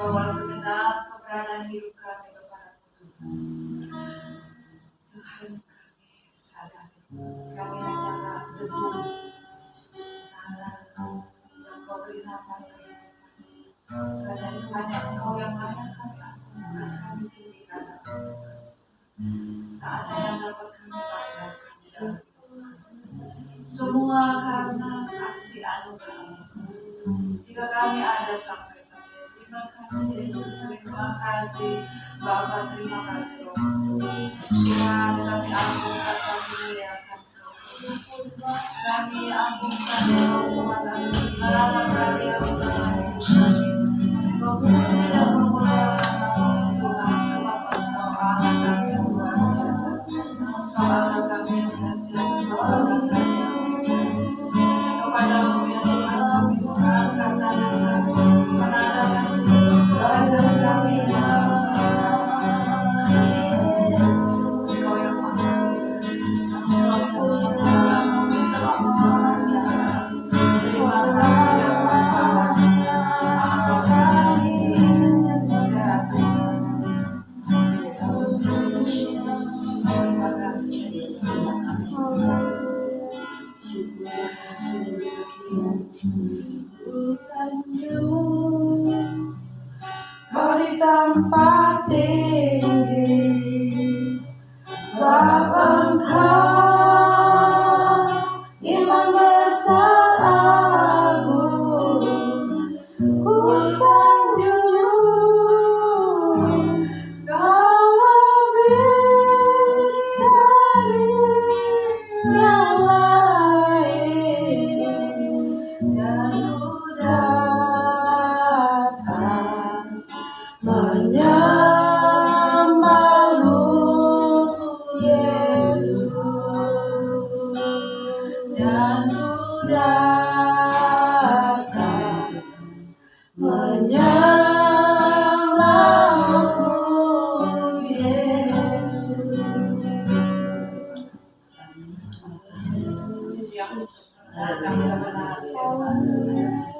bahwa segenap keberadaan hidup kami kepadamu Tuhan. Tuhan, kami sadari kami hanyalah debu tanah yang Kau beri nafas kepada kami. Karena itu hanya Engkau yang layak kami agungkan, kami tinggikan. Tak ada yang dapat kami banggakan di dalam semua karena kasih anugerah. Jika kami ada sampai terima kasih Yesus, terima kasih Bapa, terima kasih Roh. Tuhan, kami agungkan, kami muliakan kami agungkan Tuhan atas segala karya Tuhan. Memuji dan memuliakan Tuhan, sebab Engkau Allah kami yang luar biasa. Engkau Allah kami yang dikasihi, Engkau Allah kami yang kepadamu ya Tuhan kami mengangkat tangan kami, menandakan sesuatu keadaan kami yang Engkau yang maha terima kasih dan Kau di tempat tinggi, sebab Engkau Imam besar agung. Ku sanjung Kau lebih dari yang lain, dan ku datang menyembahmu Yesus, dan ku datang menyembahmu Yesus.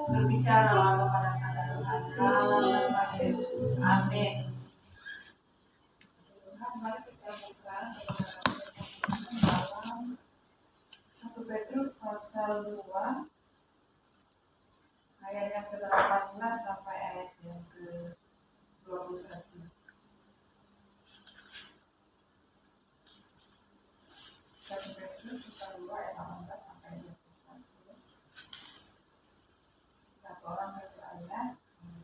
Berbicaralah kepada kami Tuhan dalam nama Yesus. Amin. Tuhan, mari kita buka dalam 1 Petrus pasal 2 ayat yang ke-18 sampai ayat yang ke-21. 1 Petrus pasal 2 ayat 18 sampai 21. Satu orang satu ayat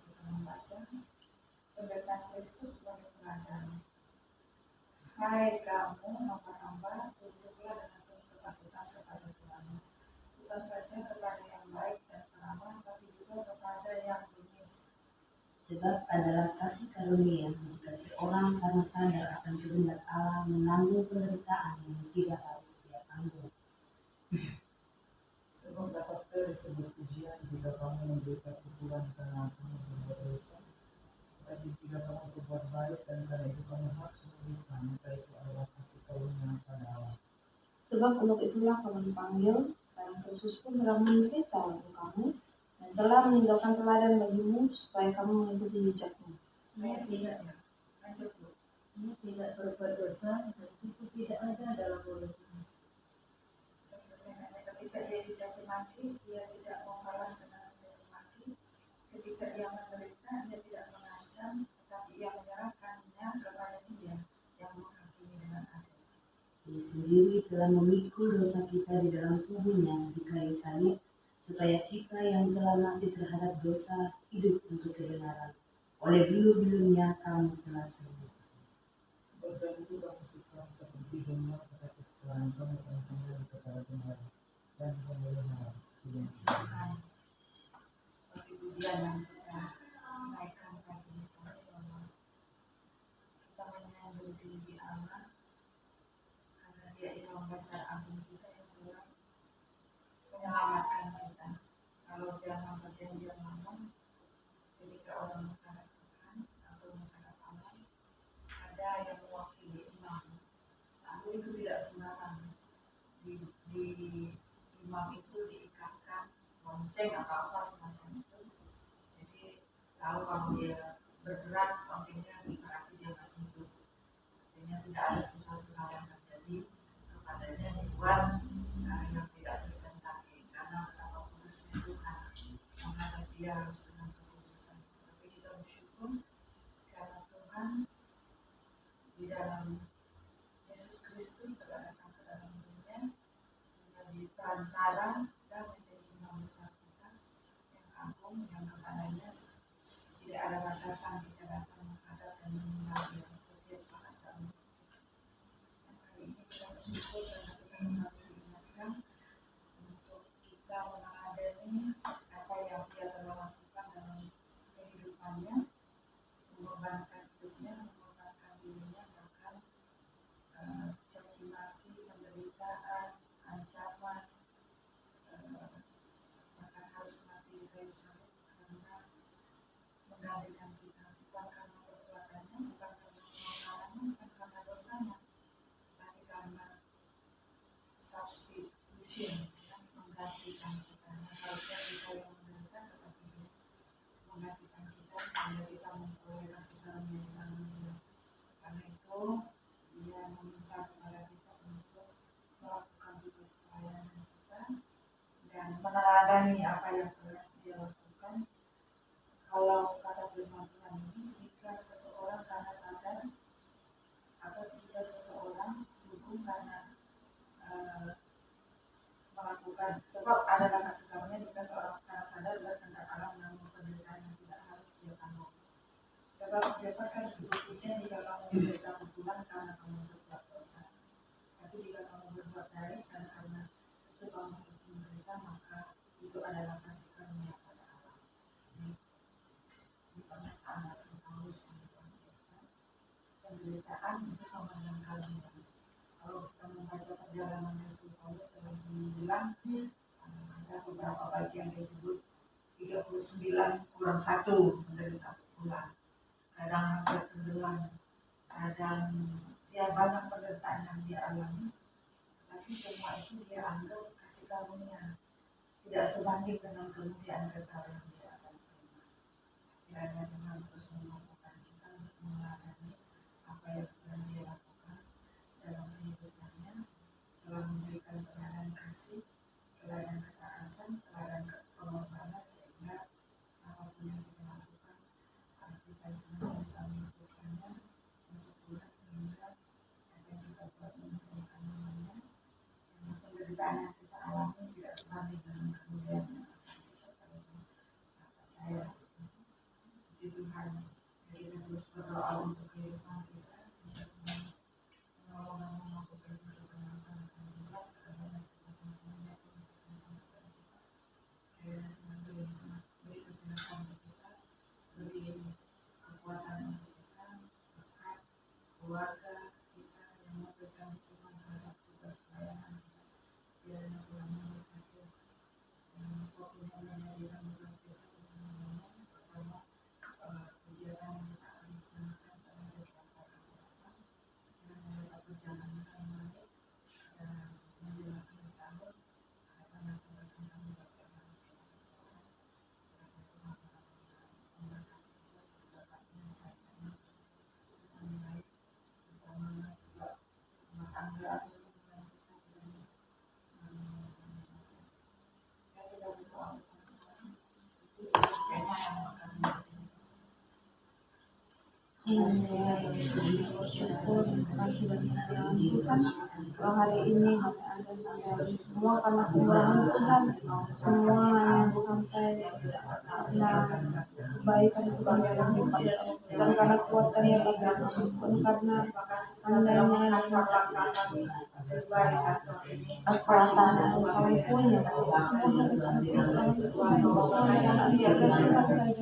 kita membaca. Pendeta Kristus sebagai teladan. Hai kamu hamba-hamba, tunduklah dengan penuh ketakutan kepada Tuhan. Bukan saja kepada yang baik dan peramah, tapi juga kepada yang bengis. Sebab adalah kasih karunia jika seorang karena sadar akan kehendak Allah menanggung penderitaan yang tidak harus dia tanggung. Sebab dapat disebut pujian jika kamu memberikan pukulan karena kamu berbuat dosa. Tetapi jika kamu berbuat baik dan karena itu kamu harus memberikan, maka itu adalah kasih karunia pada Allah. Sebab untuk itulah kamu dipanggil, karena Kristus pun telah menderita untuk kamu dan telah meninggalkan teladan bagimu supaya kamu mengikuti jejaknya. Ia tidak berbuat dosa dan itu tidak ada dalam mulutnya. Ketika ia dicaci maki, ia tidak membalas dengan caci maki. Ketika ia menderita, ia tidak mengancam, tetapi ia menyerahkannya kepada Dia yang menghakimi dengan adil. Dia sendiri telah memikul dosa kita di dalam tubuhnya di kayu salib, supaya kita yang telah mati terhadap dosa hidup untuk kebenaran. Oleh bulu-bulunya kamu telah sembuh. Sebab dari itu kamu sesat seperti domba, tetapi sekarang kamu telah kembali kepada kebenaran dan kemuliaan. Seperti pujian yang kita naikkan pagi ini, bahwa kita menyambut tinggi Allah karena Dia Imam besar agung kita yang telah menyelamatkan kita. Kalau zaman perjanjian lama, ketika orang menghadap Tuhan atau menghadap Allah, ada yang mewakili imam. Lalu itu tidak sembarang. Di imam itu diikatkan lonceng atau apa semacam itu. Jadi lalu kalau dia bergerak, artinya berarti dia masih hidup. Artinya tidak ada sesuatu hal yang terjadi kepadanya di luar yang tidak dikehendaki, karena betapa kudusnya Tuhan, maka dia harus dengan kekudusan. Tapi kita bersyukur karena Tuhan di dalam Yesus Kristus telah datang ke dalam dunia menjadi perantara dan menjadi imam besar kita yang agung, yang kepadanya tidak ada batasan kita datang menghadap dan menyembah Dia setiap saat dalam hidup kita. Dan kali ini kita bersyukur karena kita kembali diingatkan untuk kita meneladani apa yang Dia telah lakukan dalam kehidupannya, mengorbankan hidupnya, mengorbankan dirinya, bahkan caci maki, penderitaan, ancaman, bahkan harus mati di kayu salib karena menggantikan kita, bukan karena perbuatannya, bukan karena kebenarannya, bukan karena dosanya, tapi karena substitution, menggantikan kita. Nah, harusnya kita yang menderita, tetapi Dia menggantikan kita sehingga kita memperoleh kasih karunia di dalam Dia. Karena itu Dia meminta kepada kita untuk melakukan tugas pelayanan kita dan meneladani apa yang telah Dia lakukan. Kalau kata firman Tuhan ini, jika seseorang karena sadar atau jika seseorang hukum karena melakukan, sebab adalah kasih karunia jika seorang karena sadar berkehendak Allah menanggung penderitaan yang tidak harus dia tanggung. Sebab dapatkan sebuah ujian jika kamu menderita pukulan karena kamu berbuat dosa. Tapi jika kamu berbuat baik karena itu kamu harus menderita, maka itu adalah kasih karunia pada Allah. Di pernyataan Rasul Paulus yang luar biasa, penderitaan itu sama dengan karunia. Kalau kita membaca perjalanan Rasul Paulus dalam bilang ada beberapa bagian disebut 39 kurang 1 menderita pukulan, kadang hampir tenggelam, kadang ya banyak penderitaan yang dia alami, tapi semua itu dia anggap kasih karunia, tidak sebanding dengan kemuliaan kekal yang dia akan terima. Kiranya Tuhan terus memampukan kita untuk meneladani apa yang telah dia lakukan dalam kehidupannya, telah memberikan teladan kasih, teladan ketaatan, teladan pengorbanan, sehingga apapun yang kita lakukan kita senantiasa melakukannya untuk Tuhan, sehingga apa yang kita buat memuliakan namanya, karena penderitaan yang kita alami tidak sebanding dengan kemuliaan yang akan kita terima. Percaya puji Tuhan, kita terus berdoa untuk kehidupan kita, sehingga Tuhan menolong melakukan kita melaksanakan tugas karena tugas yang punya Tuhan bersama kepada kita. Kiranya Tuhan beri kesehatan untuk kita, beri kekuatan untuk kita, berkat keluarga kita yang memberikan dukungan terhadap tugas pelayanan kita. Kiranya Tuhan memberkati apapun yang menjadi tanggung kita, Tuhan menolong pertama kegiatan yang kita akan laksanakan pada hari Selasa akan datang. Kiranya dapat berjalan dengan baik dan menjelang akhir tahun ada banyak tugas yang tanggung jawab yang harus kita kerjakan. Kiranya Tuhan memberkati kita, dapat menyelesaikannya dengan baik, terutama juga rumah tangga atau hubungan kita. Kiranya kita berdoa bersama-sama, itu tema yang akan menjadi Bersyukur, terima kasih bagi firman Tuhan. Kalau hari ini kami ada sampai semua karena kemurahan Tuhan, semua hanya sampai karena kebaikan Tuhan yang berlipat, dan karena kuatannya kami bersyukur karena pandainya dan kekuatan yang kami punya. Semua hari kami berdoa Tuhan, Tuhan saja kepada kami.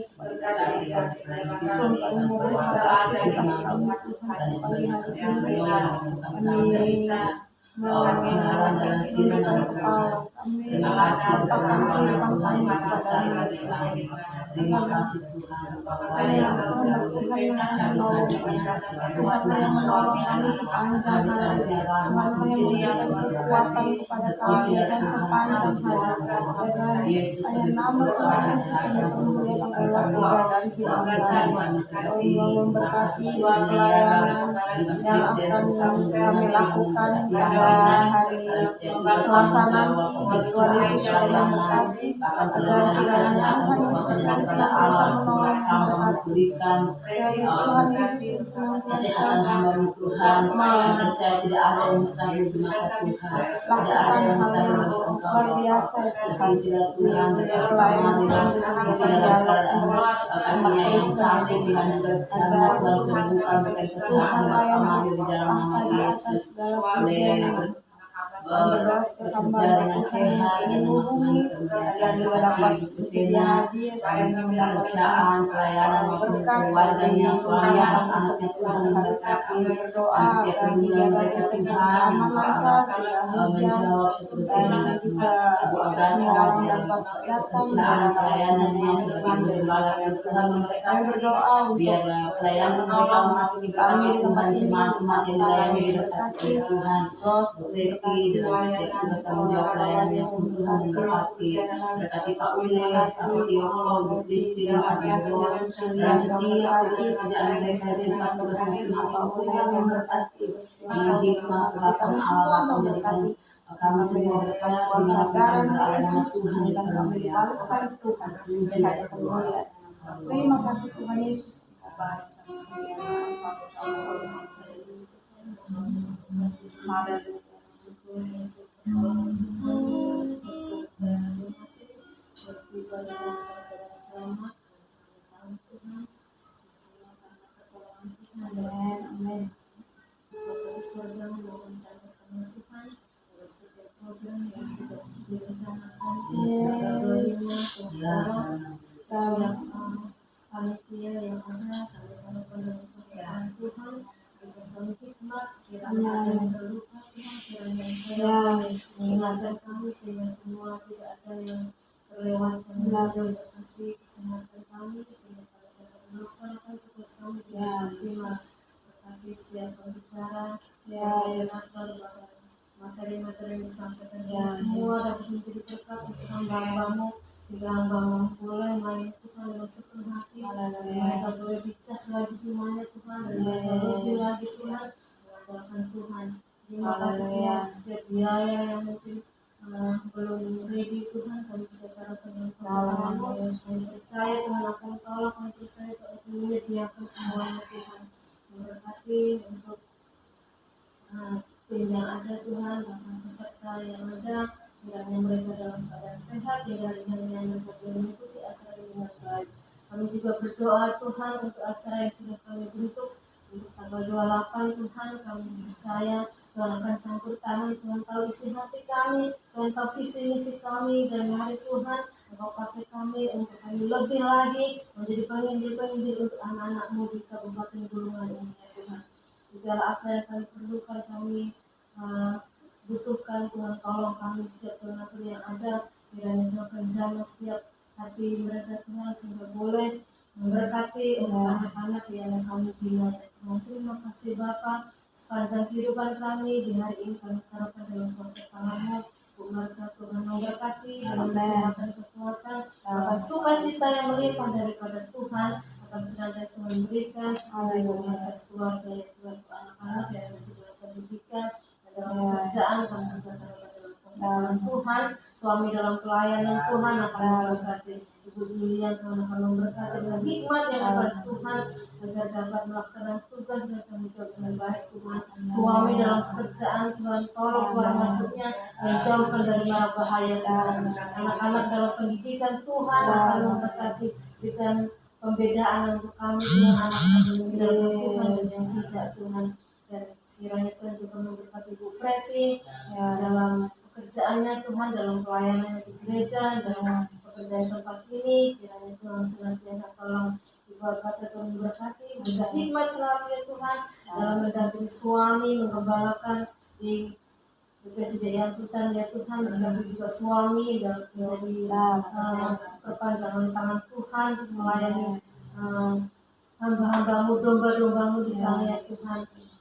Sebelum kami mulai aktivitas kami Tuhan pagi hari ini, kami mendengarkan Engkau, kami. Terima kasih Sertakan kehidupan kami Tuhan kepada kami. Terima kasih Tuhan bahwa Tuhan yang yang kehendak Tuhan yang menolong kami. Tuhan yang menolong kami sepanjang hari. Tuhan yang memberikan kekuatan kepada kami dan sepanjang hari. Dan hanya nama Tuhan Yesus yang dipermuliakan lewat keberadaan kehidupan kami. Allah memberkati pelayanan yang akan kami lakukan pada hari Selasa nanti. Tuhan Yesus yang memberkati agar kiranya Tuhan Yesus yang senantiasa menolong memberkati. Kiranya Tuhan Yesus yang senantiasa kesehatan hamba-Mu Tuhan, yang percaya tidak ada yang mustahil di mata Tuhan, tidak ada lakukan yang hal mustahil yang untuk luar Engkau. biasa ya Tuhan. Tidak Tuhan, setiap Pelayanan hari Tuhan dengan kegiatan dialog antara umat yang Kristen satu Tuhan juga sama Tuhan sembuhkan berikan kesehatan Tuhan yang kami di dalam nama tahta di atas Yesus. segala Boleh pujian. Beras hamba bekerja dengan Tuhan yang sehat dan menghubungi dan juga dapat bersedia hadir dan mendapat pekerjaan, pelayanan maupun berkat keluarganya, suami, yang anak-anaknya Tuhan memberkati kami berdoa dan setiap agar hubungan kegiatan mereka tersebut Tuhan aman lancar, tidak hujan, menjawab seperti dan yang juga semua orang dapat datang pekerjaan dan pelayanannya sebagai gembala Tuhan kami memberkati. berdoa untuk Biarlah pelayanan mereka semakin kami diberkati di tempat Tuhan, ini, jemaat-jemaat yang dilayani diberkati berkati Tuhan. Ros Berkati dalam setiap tugas tanggung jawab pelayanannya pun Tuhan memberkati. Berkati Pak Ule, Pak Setioko, Ibu Kristi, Pak Ros, dan setiap pekerjaan mereka di tempat tugas masing-masing Tuhan memberkati. Dengan hikmah, kerapan Allah memberkati kami semua berkat di mana Tuhan berada, nama Tuhan dipermulia. balik salib Tuhan melihat kemuliaan. Terima kasih Tuhan Yesus. Amin. Amin. Panitia yang ada, kami harapkan dalam persiapan Tuhan, berikan kami hikmat, sekiranya ada yang terluka Tuhan, kiranya Engkau mengingatkan kami sehingga semua tidak ada yang terlewatkan. Berkati kesehatan kami, sehingga kami dapat melaksanakan tugas kami dengan maksimal. Berkati setiap pembicara, setiap moderator, materi-materi yang disampaikan semua dapat menjadi berkat untuk hamba-Hamba-Mu, sehingga hamba boleh melayani Tuhan dengan sepenuh hati. Mereka boleh dicas lagi imannya Tuhan, dan mereka rugi lagi Tuhan mengandalkan Tuhan. Terima kasih Tuhan, setiap biaya yang mungkin belum ready Tuhan, kami juga harapkan dengan kuasa-Mu. Kami percaya Tuhan akan tolong, kami percaya Tuhan akan menyediakan semuanya Tuhan. Memberkati untuk tim yang ada Tuhan, bahkan peserta yang ada, kiranya mereka dalam keadaan sehat, hingga hari-harinya mereka boleh mengikuti acara ini dengan baik. Kami juga berdoa Tuhan untuk acara yang sudah kami bentuk untuk tanggal 28 Tuhan, kami percaya Tuhan akan campur tangan, Tuhan tahu isi hati kami, Tuhan tahu visi misi kami, dan mari Tuhan Engkau pakai kami untuk kami lebih lagi menjadi penginjil-penginjil untuk anak-anak-Mu di Kabupaten Bulungan ini ya Tuhan. Segala apa yang kami perlukan, kami butuhkan Tuhan, tolong kami setiap donatur yang ada, kiranya Tuhan akan jamah setiap hati mereka Tuhan, sehingga boleh memberkati untuk anak-anak yang kami bina ya Tuhan. Terima kasih Bapa, sepanjang kehidupan kami di hari ini kami harapkan dalam kuasa tangan-Mu. Berkat Tuhan memberkati dalam kesehatan, kekuatan, bahkan sukacita yang melimpah daripada Tuhan akan senantiasa memberikan atas keluarga ya Tuhan, anak-anak yang masih dalam pendidikan, dalam pekerjaan, kami juga dalam kuasa Tuhan, suami dalam pelayanan Tuhan akan memberkati. Ibu Julian Tuhan akan memberkati dengan hikmat yang ada Tuhan, agar dapat melaksanakan tugas dan tanggung jawab dengan baik Tuhan. Suami dalam pekerjaan Tuhan, tolong keluar masuknya dan jauhkan dari mara bahaya Tuhan. Anak-anak dalam pendidikan Tuhan akan memberkati, berikan pembedaan untuk kami dengan anak yang dalam Tuhan dan yang tidak Tuhan. Dan sekiranya Tuhan juga memberkati Bu Freti dalam pekerjaannya Tuhan, dalam pelayanannya di gereja, dalam pekerjaan tempat ini, kiranya Tuhan senantiasa tolong diberkati dan memberkati, juga hikmat selalu ya Tuhan dalam mendampingi suami, menggembalakan di kesediaan Tuhan ya Tuhan, tetapi juga suami dan menjadi perpanjangan tangan Tuhan untuk melayani hamba-hambamu, domba-dombamu di sana ya Tuhan.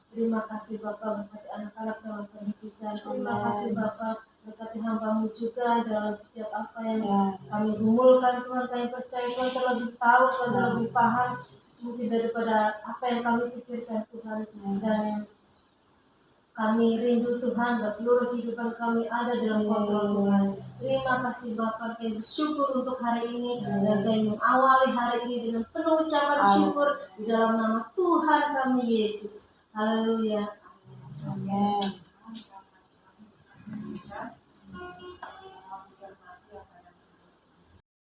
Terima kasih Bapa berkati anak-anak dalam pendidikan. Terima kasih Bapa berkati hambamu juga dalam setiap apa yang kami gumulkan Tuhan. Kami percaya Tuhan terlebih tahu, Tuhan terlebih paham mungkin daripada apa yang kami pikirkan Tuhan. Dan kami rindu Tuhan dan seluruh kehidupan kami ada dalam kontrol Tuhan. Terima kasih Bapa, kami bersyukur untuk hari ini dan kami mengawali hari ini dengan penuh ucapan syukur di dalam nama Tuhan kami Yesus. Haleluya. Amin.